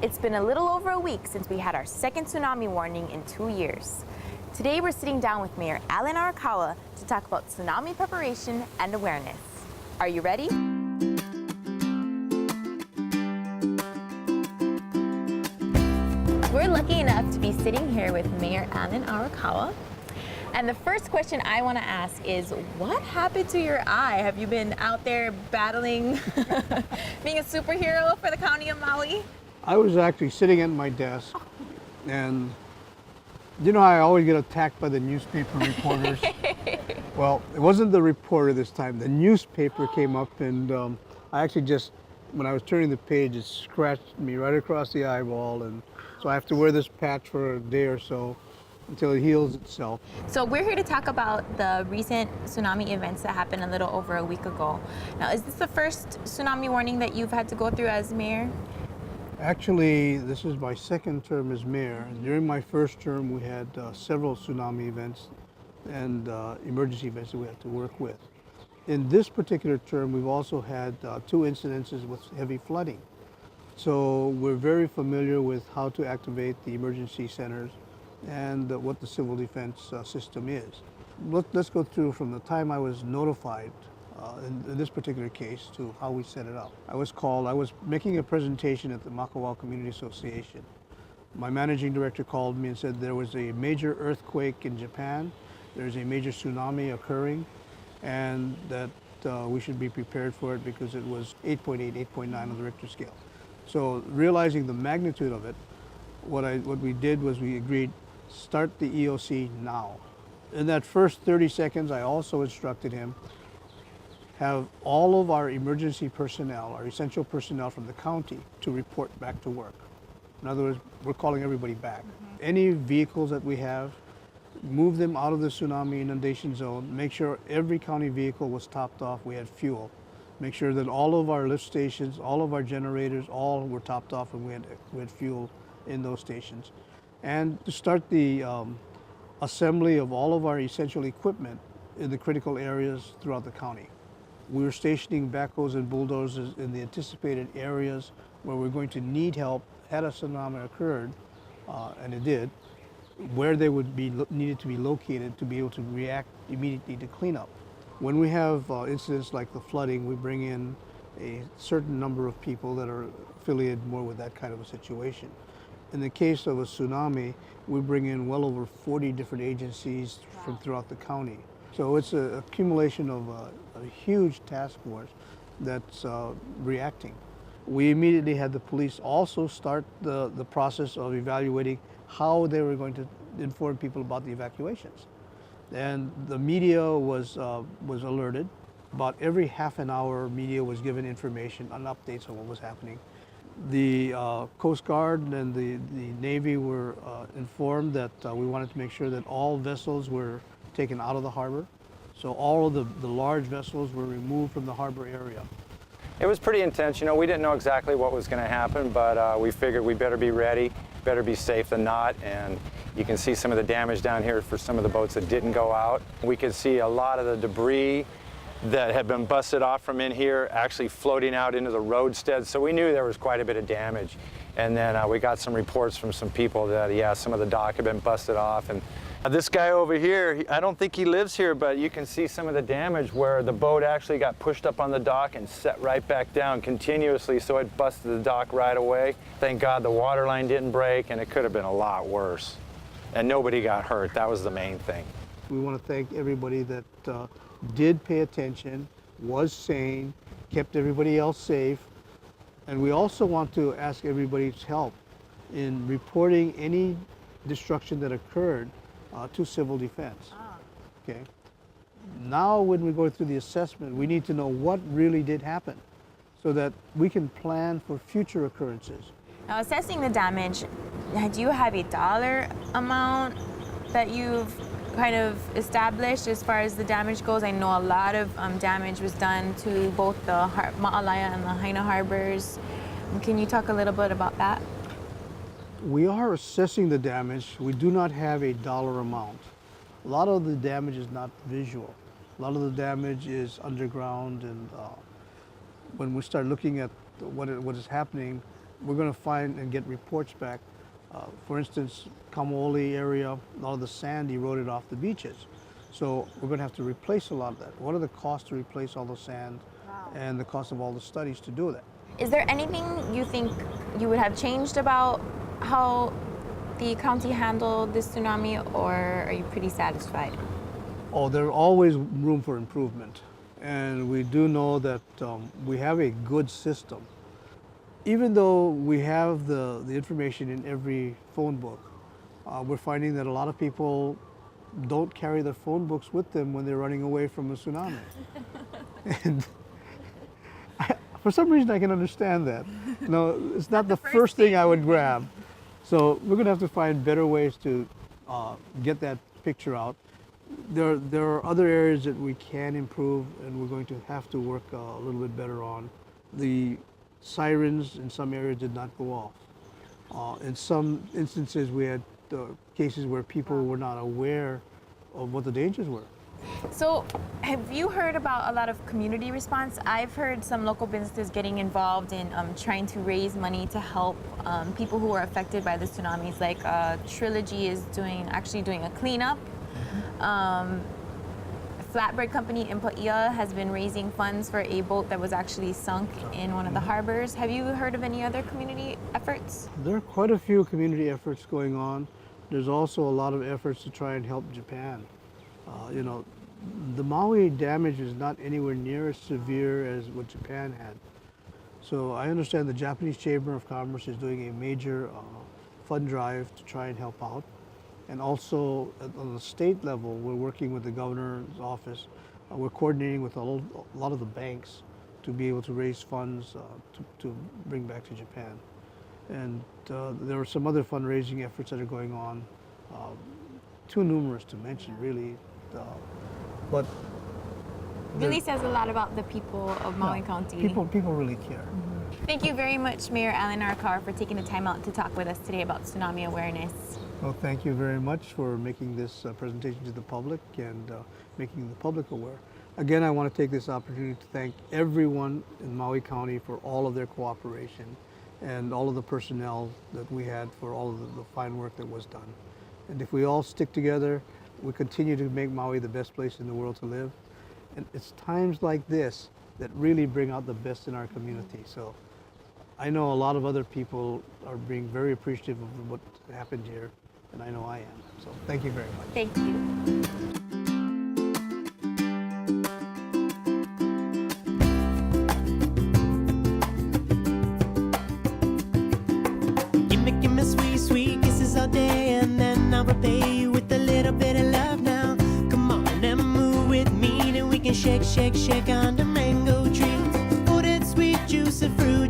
It's been a little over a week since we had our second tsunami warning in 2 years. Today we're sitting down with Mayor Alan Arakawa to talk about tsunami preparation and awareness. Are you ready? We're lucky enough to be sitting here with Mayor Alan Arakawa. And the first question I want to ask is, what happened to your eye? Have you been out there battling, being a superhero for the county of Maui? I was actually sitting at my desk, and you know how I always get attacked by the newspaper reporters? Well, it wasn't the reporter this time. The newspaper came up, and I actually just, when I was turning the page, it scratched me right across the eyeball, and so I have to wear this patch for a day or so until it heals itself. So we're here to talk about the recent tsunami events that happened a little over a week ago. Now, is this the first tsunami warning that you've had to go through as mayor? Actually, this is my second term as mayor. During my first term, we had several tsunami events and emergency events that we had to work with. In this particular term, we've also had two incidences with heavy flooding. So we're very familiar with how to activate the emergency centers and what the civil defense system is. Let's go through from the time I was notified in this particular case to how we set it up. I was making a presentation at the Arakawa Community Association. My managing director called me and said there was a major earthquake in Japan, there's a major tsunami occurring, and that we should be prepared for it because it was 8.8, 8.9 on the Richter scale. So realizing the magnitude of it, what we did was we agreed, start the EOC now. In that first 30 seconds, I also instructed him, have all of our emergency personnel, our essential personnel from the county to report back to work. In other words, we're calling everybody back. Any vehicles that we have, move them out of the tsunami inundation zone, make sure every county vehicle was topped off, we had fuel. Make sure that all of our lift stations, all of our generators, all were topped off and we had fuel in those stations. And to start the assembly of all of our essential equipment in the critical areas throughout the county. We were stationing backhoes and bulldozers in the anticipated areas where we're going to need help had a tsunami occurred, and it did, where they would be needed to be located to be able to react immediately to cleanup. When we have incidents like the flooding, we bring in a certain number of people that are affiliated more with that kind of a situation. In the case of a tsunami, we bring in well over 40 different agencies from throughout the county. So it's an accumulation of a huge task force that's reacting. We immediately had the police also start the process of evaluating how they were going to inform people about the evacuations. And the media was alerted. About every half an hour, media was given information on updates on what was happening. The Coast Guard and the Navy were informed that we wanted to make sure that all vessels were taken out of the harbor. So all of the large vessels were removed from the harbor area. It was pretty intense. You know, we didn't know exactly what was going to happen, but we figured we better be ready, better be safe than not. And you can see some of the damage down here for some of the boats that didn't go out. We could see a lot of the debris that had been busted off from in here actually floating out into the roadstead. So we knew there was quite a bit of damage. And then we got some reports from some people that, yeah, some of the dock had been busted off. And this guy over here, I don't think he lives here, but you can see some of the damage where the boat actually got pushed up on the dock and set right back down continuously, so it busted the dock right away. Thank God the water line didn't break, and it could have been a lot worse. And nobody got hurt. That was the main thing. We want to thank everybody that did pay attention, was sane, kept everybody else safe. And we also want to ask everybody's help in reporting any destruction that occurred to civil defense. Okay. Now when we go through the assessment, we need to know what really did happen so that we can plan for future occurrences. Now, assessing the damage, do you have a dollar amount that you've kind of established as far as the damage goes? I know a lot of damage was done to both the Ma'alaya and the Haina harbors. Can you talk a little bit about that? We are assessing the damage. We do not have a dollar amount. A lot of the damage is not visual. A lot of the damage is underground, and when we start looking at what is happening, we're going to find and get reports back. For instance, Kamoli area, a lot of the sand eroded off the beaches. So we're going to have to replace a lot of that. What are the costs to replace all the sand and the cost of all the studies to do that? Is there anything you think you would have changed about how the county handled this tsunami, or are you pretty satisfied? Oh, there's always room for improvement. And we do know that we have a good system. Even though we have the information in every phone book, we're finding that a lot of people don't carry their phone books with them when they're running away from a tsunami. And for some reason, I can understand that. You know, it's not the first thing I would grab. So we're going to have to find better ways to get that picture out. There are other areas that we can improve, and we're going to have to work a little bit better on. The sirens in some areas did not go off. In some instances, we had cases where people were not aware of what the dangers were. So, have you heard about a lot of community response? I've heard some local businesses getting involved in trying to raise money to help people who were affected by the tsunamis. Like Trilogy is actually doing a cleanup. Flatbread company in Paia has been raising funds for a boat that was actually sunk in one of the harbors. Have you heard of any other community efforts? There are quite a few community efforts going on. There's also a lot of efforts to try and help Japan. You know, the Maui damage is not anywhere near as severe as what Japan had. So I understand the Japanese Chamber of Commerce is doing a major fund drive to try and help out. And also on the state level, we're working with the governor's office. We're coordinating with a lot of the banks to be able to raise funds to bring back to Japan. And there are some other fundraising efforts that are going on, too numerous to mention, really. But Really says a lot about the people of Maui County. People really care. Thank you very much, Mayor Alan Arakawa, for taking the time out to talk with us today about tsunami awareness. Well, thank you very much for making this presentation to the public and making the public aware. Again, I want to take this opportunity to thank everyone in Maui County for all of their cooperation and all of the personnel that we had for all of the fine work that was done. And if we all stick together, we continue to make Maui the best place in the world to live. And it's times like this that really bring out the best in our community. So I know a lot of other people are being very appreciative of what happened here, and I know I am. So thank you very much. Thank you. Give me sweet, sweet kisses all day, and then I'll repay you with a little bit of love now. Come on and move with me, then we can shake, shake, shake on the mango tree. Oh, that sweet juice of fruit.